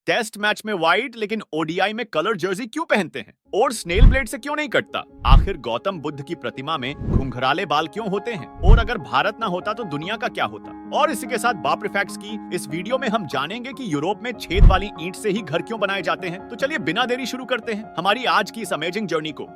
Test match में white लेकिन ODI में कलर जर्सी क्यों पहनते हैं? और स्नेल ब्लेड से क्यों नहीं कटता? आखिर गौतम बुद्ध की प्रतिमा में घुंघराले बाल क्यों होते हैं? और अगर भारत ना होता तो दुनिया का क्या होता? और इसी के साथ बाप फैक्ट्स की इस वीडियो में हम जानेंगे कि यूरोप में छेद वाली ईंट से ही घर क्यों बनाए जाते हैं। तो चलिए बिना देरी शुरू करते हैं हमारी आज की इस अमेजिंग जर्नी को।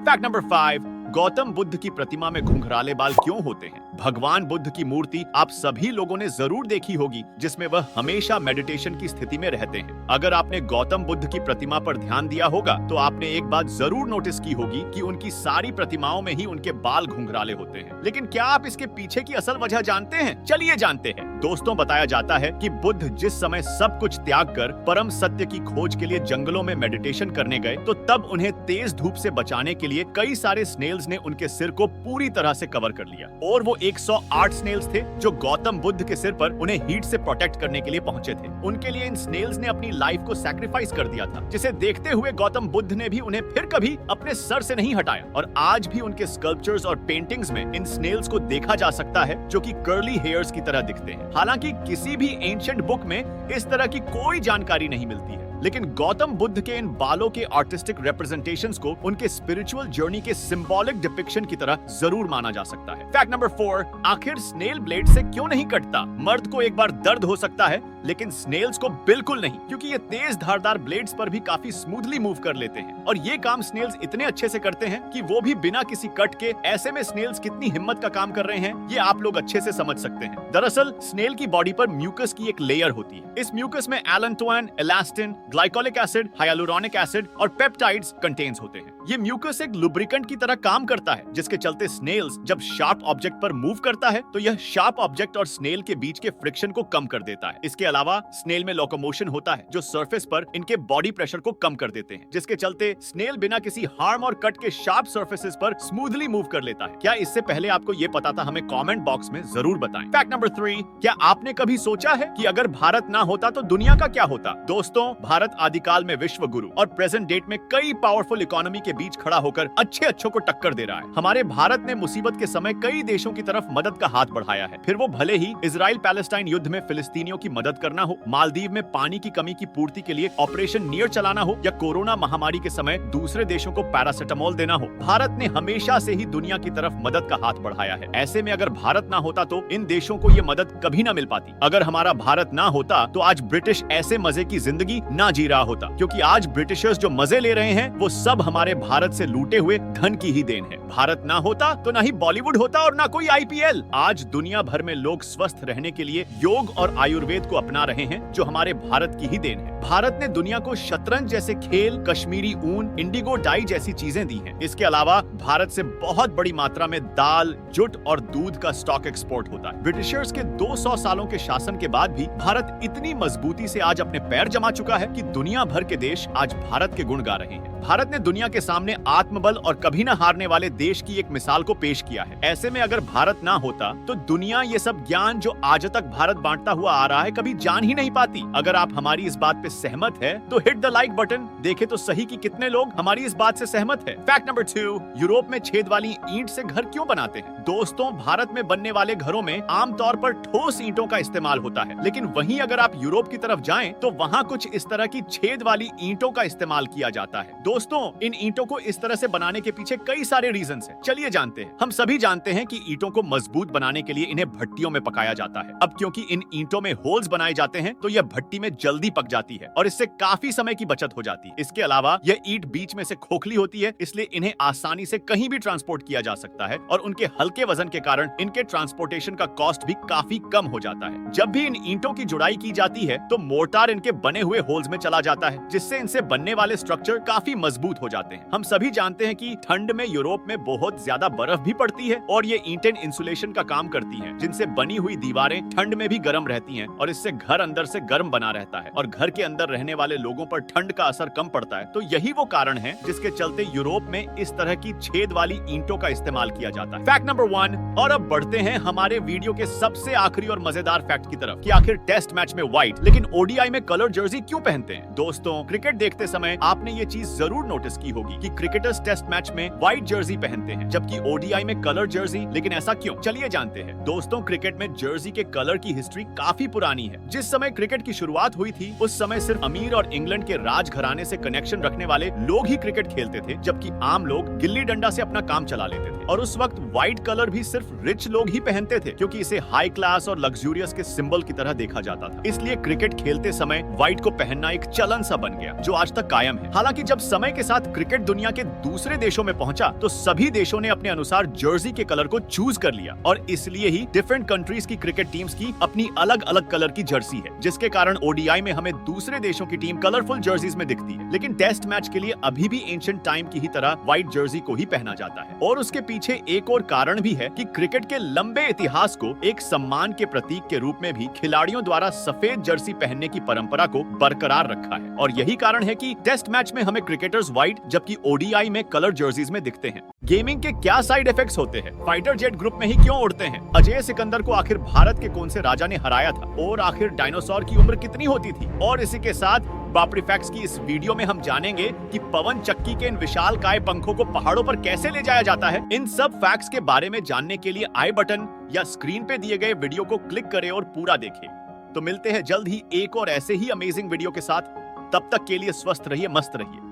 फैक्ट नंबर 5, गौतम बुद्ध की प्रतिमा में घुंघराले बाल क्यों होते हैं? भगवान बुद्ध की मूर्ति आप सभी लोगों ने जरूर देखी होगी, जिसमें वह हमेशा मेडिटेशन की स्थिति में रहते हैं। अगर आपने गौतम बुद्ध की प्रतिमा पर ध्यान दिया होगा तो आपने एक बात जरूर नोटिस की होगी कि उनकी सारी प्रतिमाओं में ही उनके बाल घुंघराले होते हैं। लेकिन क्या आप इसके पीछे की असल वजह जानते हैं? चलिए जानते हैं। दोस्तों, बताया जाता है कि बुद्ध जिस समय सब कुछ त्याग कर परम सत्य की खोज के लिए जंगलों में मेडिटेशन करने गए, तो तब उन्हें तेज धूप से बचाने के लिए कई सारे स्नेल्स ने उनके सिर को पूरी तरह से कवर कर लिया। और वो 108 स्नेल्स थे जो गौतम बुद्ध के सिर पर उन्हें हीट से प्रोटेक्ट करने के लिए पहुंचे थे। उनके लिए इन स्नेल्स ने अपनी लाइफ को सैक्रिफाइस कर दिया था, जिसे देखते हुए गौतम बुद्ध ने भी उन्हें फिर कभी अपने सर से नहीं हटाया। और आज भी उनके स्कल्पचर्स और पेंटिंग्स में इन स्नेल्स को देखा जा सकता है, जो कि कर्ली हेयर्स की तरह दिखते हैं। हालांकि किसी भी एंशिएंट बुक में इस तरह की कोई जानकारी नहीं मिलती है, लेकिन गौतम बुद्ध के इन बालों के आर्टिस्टिक रिप्रेजेंटेशंस को उनके स्पिरिचुअल जर्नी के सिंबॉलिक डिपिक्शन की तरह जरूर माना जा सकता है। फैक्ट नंबर 4, आखिर स्नेल ब्लेड से क्यों नहीं कटता? मर्द को एक बार दर्द हो सकता है, लेकिन स्नेल्स को बिल्कुल नहीं, क्योंकि ये तेज धारदार ब्लेड्स पर भी काफी स्मूथली मूव कर लेते हैं। और ये काम स्नेल्स इतने अच्छे से करते हैं कि वो भी बिना किसी कट के। ऐसे में स्नेल्स कितनी हिम्मत का काम कर रहे हैं, ये आप लोग अच्छे से समझ सकते हैं। दरअसल स्नेल की बॉडी पर म्यूकस की एक लेयर होती है। इस म्यूकस में allantoin, elastin, glycolic acid, hyaluronic acid और पेप्टाइड्स कंटेन्स होते हैं। ये म्यूकस एक लुब्रिकेंट की तरह काम करता है, जिसके चलते स्नेल्स जब शार्प ऑब्जेक्ट पर मूव करता है तो यह शार्प ऑब्जेक्ट और स्नेल के बीच के फ्रिक्शन को कम कर देता है। इसके अलावा स्नेल में लोकोमोशन होता है, जो सरफेस पर इनके बॉडी प्रेशर को कम कर देते हैं, जिसके चलते स्नेल बिना किसी हार्म और कट के शार्प सरफेसेस पर स्मूथली मूव कर लेता है। क्या इससे पहले आपको ये पता था? हमें कमेंट बॉक्स में जरूर बताएं। फैक्ट नंबर 3, क्या आपने कभी सोचा है कि अगर भारत ना होता तो दुनिया का क्या होता? दोस्तों, भारत आदिकाल में विश्व गुरु और प्रेजेंट डेट में कई पावरफुल इकोनॉमी के बीच खड़ा होकर अच्छों को टक्कर दे रहा है। हमारे भारत ने मुसीबत के समय कई देशों की तरफ मदद का हाथ बढ़ाया है, फिर वो भले ही इजराइल पैलेस्टाइन युद्ध में फिलिस्तीनियों की मदद करना हो, मालदीव में पानी की कमी की पूर्ति के लिए ऑपरेशन नियर चलाना हो, या कोरोना महामारी के समय दूसरे देशों को पैरासिटामोल देना हो। भारत ने हमेशा से ही दुनिया की तरफ मदद का हाथ बढ़ाया है। ऐसे में अगर भारत ना होता तो इन देशों को ये मदद कभी ना मिल पाती। अगर हमारा भारत ना होता तो आज ब्रिटिश ऐसे मजे की जिंदगी ना जी रहा होता, क्योंकि आज ब्रिटिशर्स जो मजे ले रहे हैं वो सब हमारे भारत से लूटे हुए धन की ही देन है। भारत ना होता तो ना ही बॉलीवुड होता और ना कोई आईपीएल। आज दुनिया भर में लोग स्वस्थ रहने के लिए योग और आयुर्वेद को अपना रहे हैं, जो हमारे भारत की ही देन है। भारत ने दुनिया को शतरंज जैसे खेल, कश्मीरी ऊन, इंडिगो डाई जैसी चीजें दी हैं। इसके अलावा भारत से बहुत बड़ी मात्रा में दाल, जुट और दूध का स्टॉक एक्सपोर्ट होता है। ब्रिटिशर्स के 200 सालों के शासन के बाद भी भारत इतनी मजबूती से आज अपने पैर जमा चुका है कि दुनिया भर के देश आज भारत के गुण गा रहे हैं। भारत ने दुनिया के सामने आत्मबल और कभी न हारने वाले देश की एक मिसाल को पेश किया है। ऐसे में अगर भारत ना होता तो दुनिया ये सब ज्ञान जो आज तक भारत बांटता हुआ आ रहा है कभी जान ही नहीं पाती। अगर आप हमारी इस बात पे सहमत है तो हिट द लाइक बटन। देखे तो सही कि कितने लोग हमारी इस बात से सहमत है। फैक्ट नंबर 2, यूरोप में छेद वाली ईंट से घर क्यों बनाते हैं? दोस्तों, भारत में बनने वाले घरों में आमतौर पर ठोस ईंटों का इस्तेमाल होता है, लेकिन वहीं अगर आप यूरोप की तरफ जाएं तो वहां कुछ इस तरह की छेद वाली ईंटों का इस्तेमाल किया जाता है। दोस्तों, इन ईंटों को इस तरह से बनाने के पीछे कई सारे रीजंस हैं। चलिए जानते हैं। हम सभी जानते हैं कि ईंटों को मजबूत बनाने के लिए इन्हें भट्टियों में पकाया जाता है। अब क्योंकि इन ईंटों में होल्स बनाए जाते हैं तो यह भट्टी में जल्दी पक जाती है और इससे काफी समय की बचत हो जाती है। इसके अलावा यह ईंट बीच में से खोखली होती है, इसलिए इन्हें आसानी से कहीं भी ट्रांसपोर्ट किया जा सकता है और उनके हल्के वजन के कारण इनके ट्रांसपोर्टेशन का कॉस्ट भी काफी कम हो जाता है। जब भी इन ईंटों की जुड़ाई की जाती है तो मोर्टार इनके बने हुए होल्स में चला जाता है, जिससे इनसे बनने वाले स्ट्रक्चर काफी मजबूत हो जाते हैं। हम सभी जानते हैं कि ठंड में यूरोप में बहुत ज्यादा बर्फ भी पड़ती है और ये ईंटें इंसुलेशन का काम करती हैं, जिनसे बनी हुई दीवारें ठंड में भी गर्म रहती हैं और इससे घर अंदर से गर्म बना रहता है और घर के अंदर रहने वाले लोगों पर ठंड का असर कम पड़ता है, तो यही वो कारण है जिसके चलते यूरोप में इस तरह की छेद वाली ईंटों का इस्तेमाल किया जाता है। Fact number 1। और अब बढ़ते हैं हमारे वीडियो के सबसे आखिरी और मजेदार फैक्ट की तरफ कि आखिर टेस्ट मैच में व्हाइट लेकिन ओडीआई में कलर जर्सी क्यों पहनते हैं। दोस्तों, क्रिकेट देखते समय आपने ये चीज जरूर नोटिस की होगी कि क्रिकेटर्स टेस्ट मैच में व्हाइट जर्सी पहनते हैं जबकि ओडीआई में कलर जर्सी। लेकिन ऐसा क्यों, चलिए जानते हैं। दोस्तों, क्रिकेट में जर्सी के कलर की हिस्ट्री काफी पुरानी है। जिस समय क्रिकेट की शुरुआत हुई थी उस समय सिर्फ अमीर और इंग्लैंड के राज घराने से कनेक्शन रखने वाले लोग ही क्रिकेट खेलते थे, जबकि आम लोग गिल्ली डंडा से अपना काम चला लेते थे। और उस वक्त व्हाइट कलर भी सिर्फ रिच लोग ही पहनते थे क्योंकि इसे हाई क्लास और लग्जूरियस के सिंबल की तरह देखा जाता था। इसलिए क्रिकेट खेलते समय व्हाइट को पहनना एक चलन सा बन गया जो आज तक कायम है। हालांकि जब समय के साथ क्रिकेट दुनिया के दूसरे देशों में पहुंचा तो सभी देशों ने अपने अनुसार जर्सी के कलर को चूज कर लिया और इसलिए ही डिफरेंट कंट्रीज की क्रिकेट टीम्स की अपनी अलग अलग कलर की जर्सी है, जिसके कारण ओडीआई में हमें दूसरे देशों की टीम कलरफुल जर्सीज में दिखती है। लेकिन टेस्ट मैच के लिए अभी भी एंशिएंट टाइम की ही तरह व्हाइट जर्सी को ही पहना जाता है। और उसके पीछे एक और कारण भी है कि क्रिकेट के लंबे इतिहास को एक सम्मान के प्रतीक के रूप में भी खिलाड़ियों द्वारा सफेद जर्सी पहनने की परंपरा को बरकरार रखा है। और यही कारण है कि टेस्ट मैच में हमें क्रिकेटर्स व्हाइट जबकि ओडीआई में कलर जर्सीज में दिखते हैं। गेमिंग के क्या साइड इफेक्ट्स होते हैं? फाइटर जेट ग्रुप में ही क्यों उड़ते हैं? अजय सिकंदर को आखिर भारत के कौन से राजा ने हराया था? और आखिर डायनासोर की उम्र कितनी होती थी? और इसी के साथ बापरी फैक्ट्स की इस वीडियो में हम जानेंगे कि पवन चक्की के इन विशालकाय पंखों को पहाड़ों पर कैसे ले जाया जाता है। इन सब फैक्ट्स के बारे में जानने के लिए आई बटन या स्क्रीन पे दिए गए वीडियो को क्लिक करें और पूरा देखें। तो मिलते हैं जल्द ही एक और ऐसे ही अमेजिंग वीडियो के साथ। तब तक के लिए स्वस्थ रहिए, मस्त रहिए।